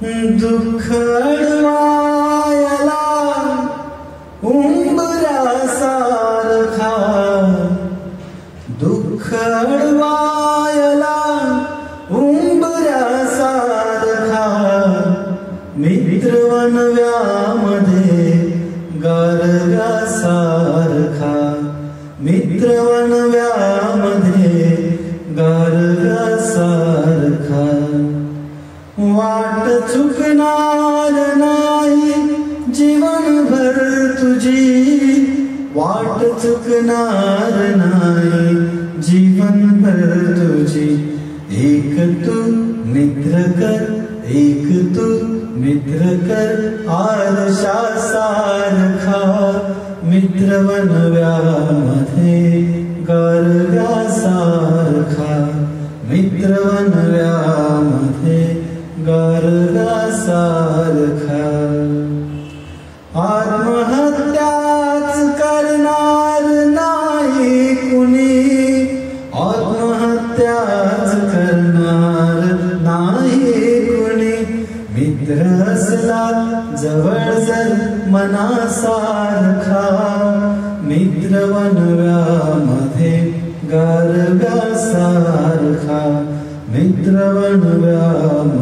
दुःख अडवायला उंबऱ्यासारखा, दुःख अडवायला उंबऱ्यासारखा, मित्र वनव्यामध्ये गारव्यासारखा, मित्र वनव्यामध्ये गारव्यासारखा. वाट चुकणार नाही जीवनभर तुझी, वाट चुकणार नाही जीवनभर तुझी. एक तू मित्र कर, एक तू मित्र कर आरशासारखा, मित्र वनव्यामध्ये गारव्यासारखा, मित्र वनव्यामध्ये गारव्यासारखा. आत्महत्याच करणार नाही कुणी, आत्महत्याच करणार नाही कुणी. मित्र असला जवळ जर मनासारखा, मित्र वनव्यामध्ये गारव्यासारखा, मित्र वनव्यामध्ये